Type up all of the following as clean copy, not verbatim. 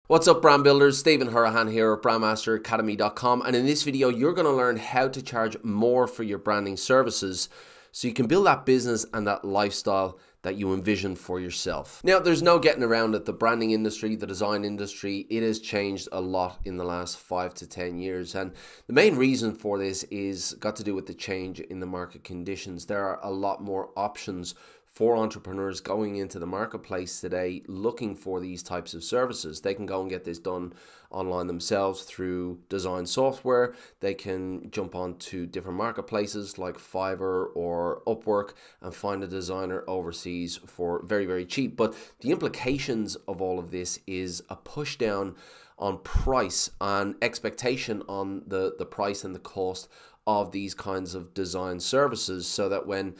What's up, brand builders? Stephen Hurahan here at brandmasteracademy.com, and in this video you're going to learn how to charge more for your branding services so you can build that business and that lifestyle that you envision for yourself. Now, there's no getting around it. The branding industry, the design industry, it has changed a lot in the last 5 to 10 years, and the main reason for this is got to do with the change in the market conditions. There are a lot more options for entrepreneurs going into the marketplace today looking for these types of services. They can go and get this done online themselves through design software. They can jump onto different marketplaces like Fiverr or Upwork and find a designer overseas for very, very cheap. But the implications of all of this is a push down on price and expectation on the price and the cost of these kinds of design services, so that when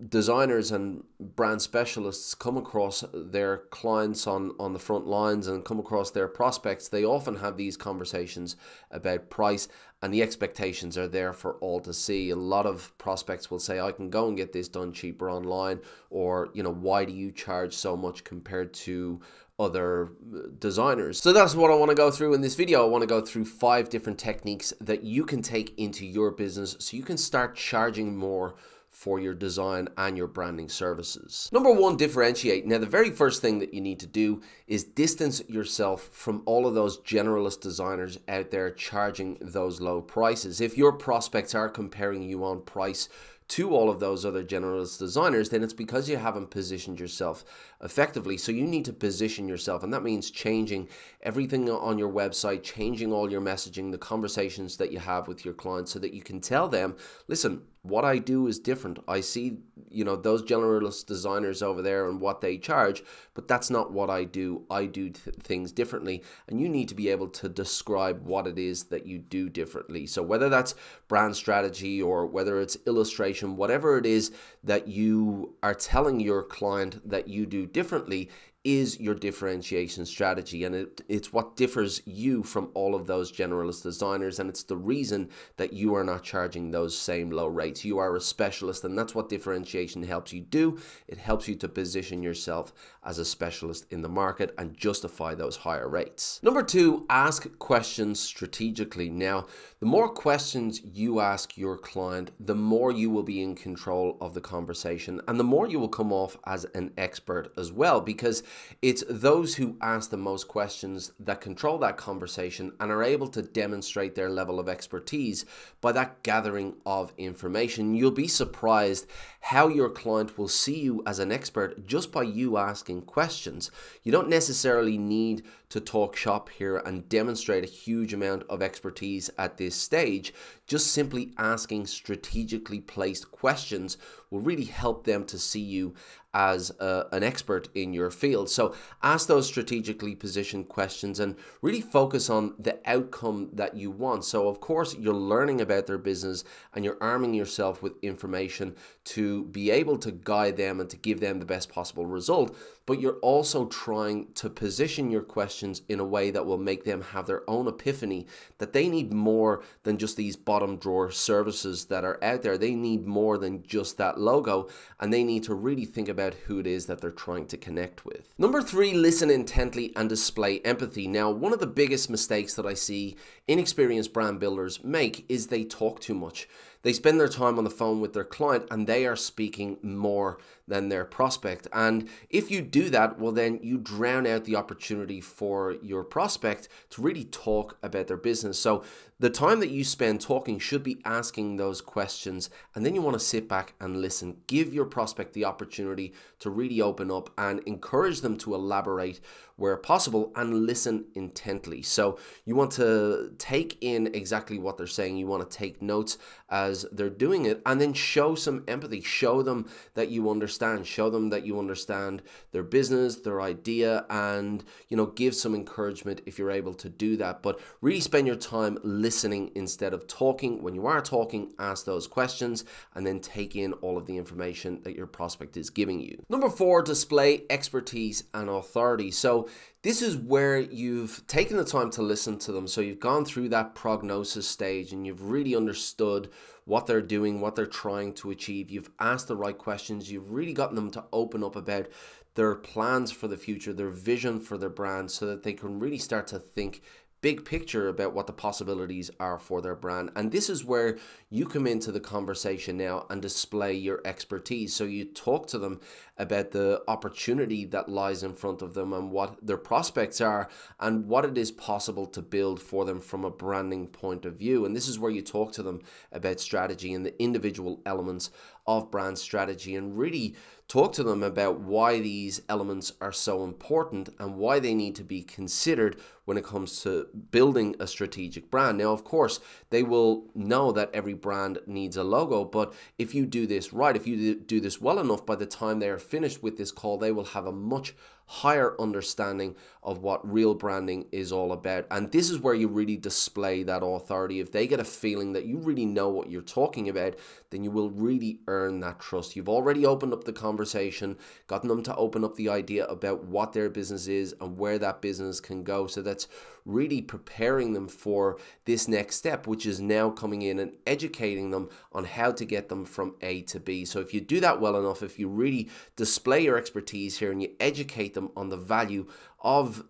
designers and brand specialists come across their clients on the front lines and come across their prospects, they often have these conversations about price, and the expectations are there for all to see. A lot of prospects will say, I can go and get this done cheaper online, or, you know, why do you charge so much compared to other designers? So that's what I want to go through in this video. I want to go through 5 different techniques that you can take into your business so you can start charging more for your design and your branding services. Number 1, differentiate. Now, the very first thing that you need to do is distance yourself from all of those generalist designers out there charging those low prices. If your prospects are comparing you on price to all of those other generalist designers, then it's because you haven't positioned yourself effectively. So you need to position yourself, and that means changing everything on your website, changing all your messaging, the conversations that you have with your clients, so that you can tell them, listen, what I do is different. I see, you know, those generalist designers over there and what they charge, but that's not what I do. I do things differently, and you need to be able to describe what it is that you do differently. So whether that's brand strategy or whether it's illustration, whatever it is that you are telling your client that you do differently is your differentiation strategy, and it's what differs you from all of those generalist designers, and it's the reason that you are not charging those same low rates. You are a specialist, and that's what differentiation helps you do. It helps you to position yourself as a specialist in the market and justify those higher rates. Number 2, ask questions strategically. Now, the more questions you ask your client, the more you will be in control of the conversation, and the more you will come off as an expert as well, because it's those who ask the most questions that control that conversation and are able to demonstrate their level of expertise by that gathering of information. You'll be surprised how your client will see you as an expert just by you asking questions. You don't necessarily need to talk shop here and demonstrate a huge amount of expertise at this stage. Just simply asking strategically placed questions will really help them to see you as an expert in your field. So ask those strategically positioned questions and really focus on the outcome that you want. So of course you're learning about their business and you're arming yourself with information to be able to guide them and to give them the best possible result, but you're also trying to position your questions in a way that will make them have their own epiphany that they need more than just these bottom drawer services that are out there. They need more than just that logo, and they need to really think about who it is that they're trying to connect with. Number 3, listen intently and display empathy. Now, one of the biggest mistakes that I see inexperienced brand builders make is they talk too much. They spend their time on the phone with their client and they are speaking more than their prospect. And if you do that, well, then you drown out the opportunity for your prospect to really talk about their business. So the time that you spend talking should be asking those questions, and then you want to sit back and listen. Give your prospect the opportunity to really open up and encourage them to elaborate where possible and listen intently. So you want to take in exactly what they're saying. You want to take notes as they're doing it, and then show some empathy. Show them that you understand. Show them that you understand their business, their idea, and, you know, give some encouragement if you're able to do that. But really spend your time listening instead of talking. When you are talking, ask those questions and then take in all of the information that your prospect is giving you. Number 4, display expertise and authority. So this is where you've taken the time to listen to them. So you've gone through that prognosis stage and you've really understood what they're doing, what they're trying to achieve. You've asked the right questions. You've really gotten them to open up about their plans for the future, their vision for their brand, so that they can really start to think big picture about what the possibilities are for their brand. And this is where you come into the conversation now and display your expertise. So you talk to them about the opportunity that lies in front of them and what their prospects are and what it is possible to build for them from a branding point of view. And this is where you talk to them about strategy and the individual elements of brand strategy, and really talk to them about why these elements are so important and why they need to be considered when it comes to building a strategic brand. Now, of course, they will know that every brand needs a logo, but if you do this right, if you do this well enough, by the time they are finished with this call, they will have a much higher understanding of what real branding is all about. And this is where you really display that authority. If they get a feeling that you really know what you're talking about, then you will really earn that trust. You've already opened up the conversation, gotten them to open up the idea about what their business is and where that business can go. So that's really preparing them for this next step, which is now coming in and educating them on how to get them from A to B. So if you do that well enough, if you really display your expertise here and you educate them on the value of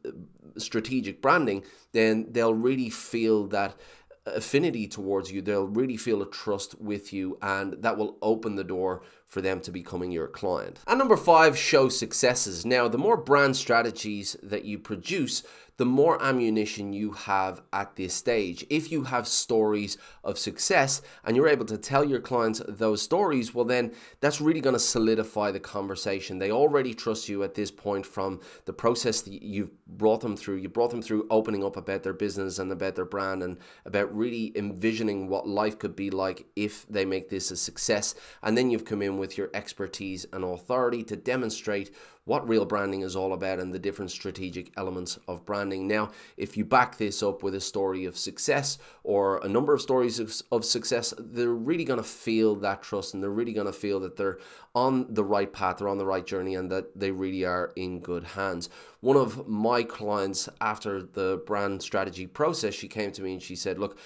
strategic branding, then they'll really feel that affinity towards you. They'll really feel a trust with you, and that will open the door for them to becoming your client. And number 5, show successes. Now, the more brand strategies that you produce, the more ammunition you have at this stage. If you have stories of success and you're able to tell your clients those stories, well, then that's really going to solidify the conversation. They already trust you at this point from the process that you've brought them through. You brought them through opening up about their business and about their brand and about really envisioning what life could be like if they make this a success. And then you've come in with your expertise and authority to demonstrate what real branding is all about and the different strategic elements of branding. Now, if you back this up with a story of success or a number of stories of success, they're really going to feel that trust, and they're really going to feel that they're on the right path, they're on the right journey, and that they really are in good hands. One of my clients, after the brand strategy process, she came to me and she said, look,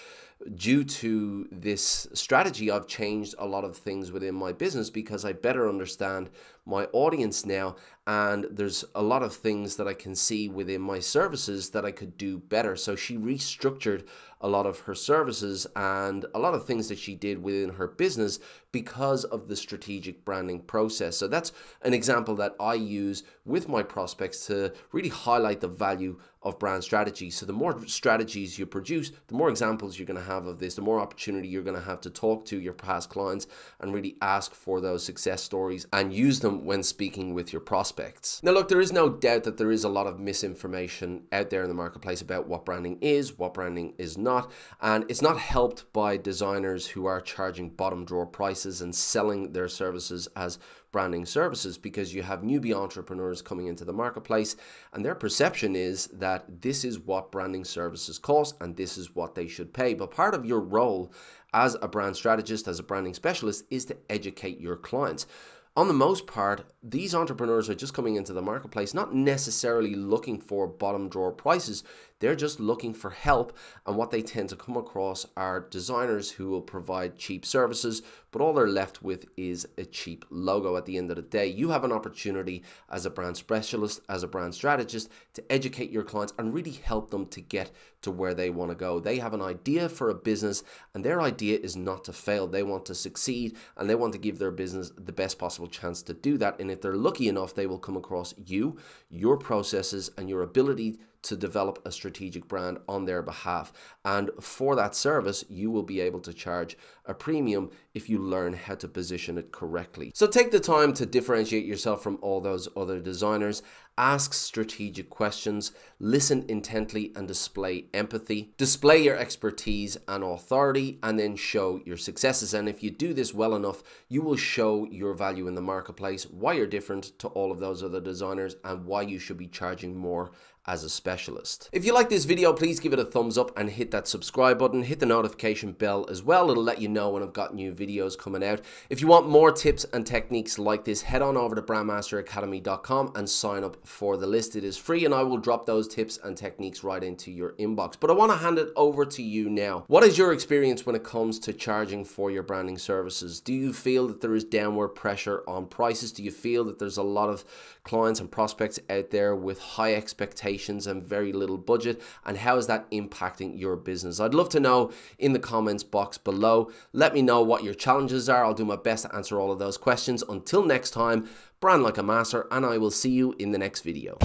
due to this strategy, I've changed a lot of things within my business because I better understand my audience now, and there's a lot of things that I can see within my services that I could do better. So she restructured a lot of her services and a lot of things that she did within her business because of the strategic branding process. So that's an example that I use with my prospects to really highlight the value of brand strategy. So the more strategies you produce, the more examples you're going to have of this, the more opportunity you're going to have to talk to your past clients and really ask for those success stories and use them when speaking with your prospects. Now, look, there is no doubt that there is a lot of misinformation out there in the marketplace about what branding is not, and it's not helped by designers who are charging bottom drawer prices and selling their services as branding services, because you have newbie entrepreneurs coming into the marketplace and their perception is that this is what branding services cost and this is what they should pay. But part of your role as a brand strategist, as a branding specialist, is to educate your clients. On the most part, these entrepreneurs are just coming into the marketplace not necessarily looking for bottom drawer prices. They're just looking for help, and what they tend to come across are designers who will provide cheap services, but all they're left with is a cheap logo at the end of the day. You have an opportunity as a brand specialist, as a brand strategist, to educate your clients and really help them to get to where they want to go. They have an idea for a business, and their idea is not to fail. They want to succeed, and they want to give their business the best possible chance to do that. And if they're lucky enough, they will come across you, your processes, and your ability to develop a strategic brand on their behalf. And for that service, you will be able to charge a premium if you learn how to position it correctly. So take the time to differentiate yourself from all those other designers. Ask strategic questions, listen intently, and display empathy. Display your expertise and authority, and then show your successes. And if you do this well enough, you will show your value in the marketplace, why you're different to all of those other designers, and why you should be charging more as a specialist. If you like this video, please give it a thumbs up and hit that subscribe button. Hit the notification bell as well. It'll let you know when I've got new videos coming out. If you want more tips and techniques like this, head on over to brandmasteracademy.com and sign up for the list. It is free, and I will drop those tips and techniques right into your inbox. But I want to hand it over to you now. What is your experience when it comes to charging for your branding services? Do you feel that there is downward pressure on prices? Do you feel that there's a lot of clients and prospects out there with high expectations and very little budget? And how is that impacting your business? I'd love to know in the comments box below. Let me know what your challenges are. I'll do my best to answer all of those questions. Until next time, brand like a master, and I will see you in the next video.